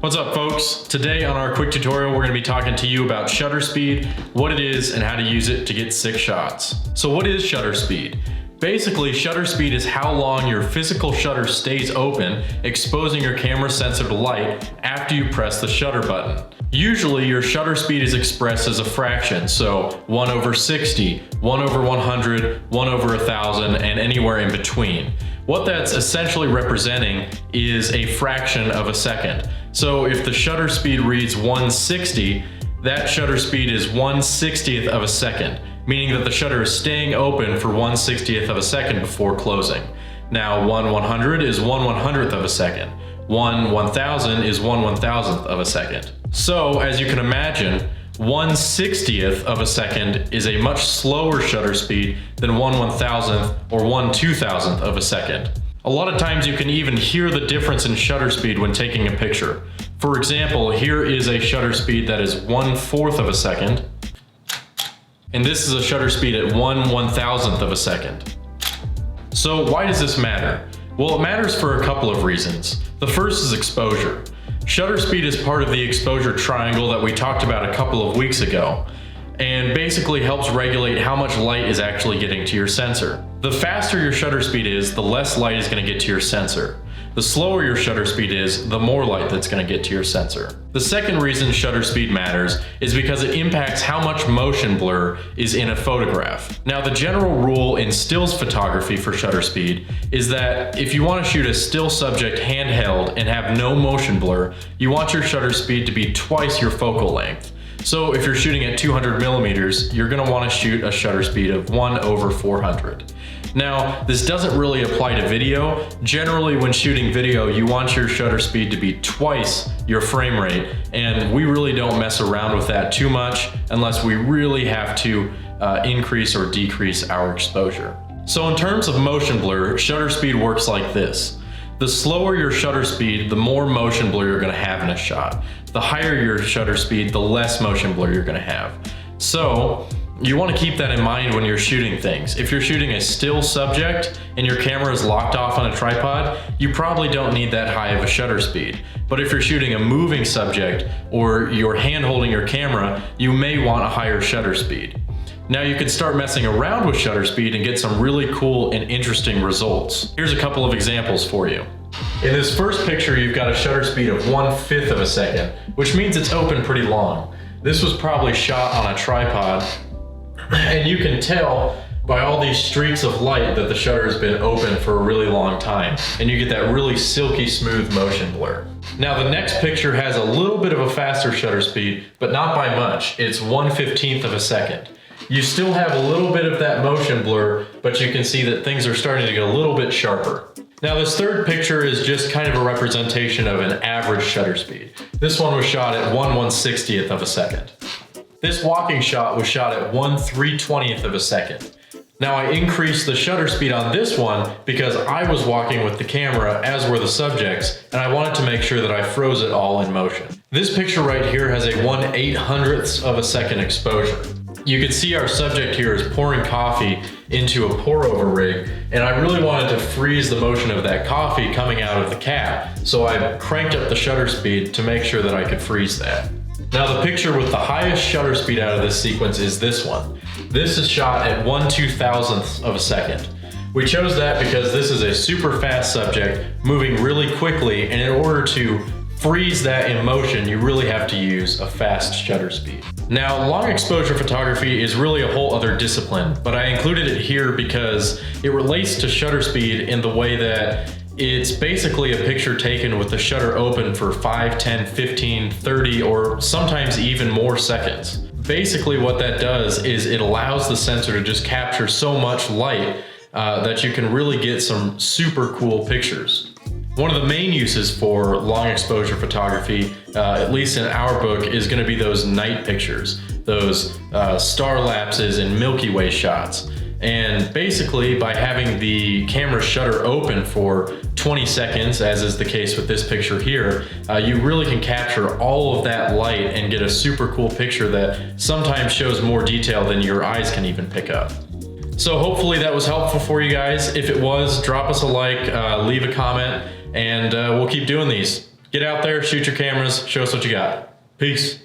What's up, folks? Today on our quick tutorial, we're going to be talking to you about shutter speed, what it is, and how to use it to get sick shots. So what is shutter speed? Basically, shutter speed is how long your physical shutter stays open, exposing your camera sensor to light after you press the shutter button. Usually, your shutter speed is expressed as a fraction, so 1/60, 1/100, 1/1000, and anywhere in between. What that's essentially representing is a fraction of a second. So if the shutter speed reads 160, that shutter speed is 1/60th of a second, meaning that the shutter is staying open for 1/60th of a second before closing. Now 1/100 is 1/100th of a second. 1/1000 is 1/1000th of a second. So as you can imagine, 1/60th of a second is a much slower shutter speed than 1/1000th or 1/2000th of a second. A lot of times you can even hear the difference in shutter speed when taking a picture. For example, here is a shutter speed that is 1/4 of a second, and this is a shutter speed at 1/1000th of a second. So why does this matter? Well, it matters for a couple of reasons. The first is exposure. Shutter speed is part of the exposure triangle that we talked about a couple of weeks ago, and basically helps regulate how much light is actually getting to your sensor. The faster your shutter speed is, the less light is going to get to your sensor. The slower your shutter speed is, the more light that's going to get to your sensor. The second reason shutter speed matters is because it impacts how much motion blur is in a photograph. Now, the general rule in stills photography for shutter speed is that if you want to shoot a still subject handheld and have no motion blur, you want your shutter speed to be twice your focal length. So if you're shooting at 200 millimeters, you're going to want to shoot a shutter speed of 1/400. Now, this doesn't really apply to video. Generally, when shooting video, you want your shutter speed to be twice your frame rate, and we really don't mess around with that too much unless we really have to increase or decrease our exposure. So in terms of motion blur, shutter speed works like this. The slower your shutter speed, the more motion blur you're going to have in a shot. The higher your shutter speed, the less motion blur you're going to have. So you want to keep that in mind when you're shooting things. If you're shooting a still subject and your camera is locked off on a tripod, you probably don't need that high of a shutter speed. But if you're shooting a moving subject or you're hand holding your camera, you may want a higher shutter speed. Now you can start messing around with shutter speed and get some really cool and interesting results. Here's a couple of examples for you. In this first picture, you've got a shutter speed of 1/5 of a second, which means it's open pretty long. This was probably shot on a tripod, and you can tell by all these streaks of light that the shutter has been open for a really long time, and you get that really silky smooth motion blur. Now the next picture has a little bit of a faster shutter speed, but not by much. It's 1/15th of a second. You still have a little bit of that motion blur, but you can see that things are starting to get a little bit sharper. Now this third picture is just kind of a representation of an average shutter speed. This one was shot at 1/160th of a second. This walking shot was shot at 1/320th of a second. Now I increased the shutter speed on this one because I was walking with the camera, as were the subjects, and I wanted to make sure that I froze it all in motion. This picture right here has a 1/800th of a second exposure. You can see our subject here is pouring coffee into a pour over rig, and I really wanted to freeze the motion of that coffee coming out of the cap. So I cranked up the shutter speed to make sure that I could freeze that. Now the picture with the highest shutter speed out of this sequence is this one. This is shot at 1/2000th of a second. We chose that because this is a super fast subject moving really quickly, and in order to freeze that in motion, you really have to use a fast shutter speed. Now, long exposure photography is really a whole other discipline, but I included it here because it relates to shutter speed in the way that it's basically a picture taken with the shutter open for 5, 10, 15, 30, or sometimes even more seconds. Basically what that does is it allows the sensor to just capture so much light that you can really get some super cool pictures. One of the main uses for long exposure photography, at least in our book, is going to be those night pictures, those star lapses and Milky Way shots. And basically by having the camera shutter open for 20 seconds, as is the case with this picture here, you really can capture all of that light and get a super cool picture that sometimes shows more detail than your eyes can even pick up. So hopefully that was helpful for you guys. If it was, drop us a like, leave a comment, and we'll keep doing these. Get out there, shoot your cameras, show us what you got. Peace.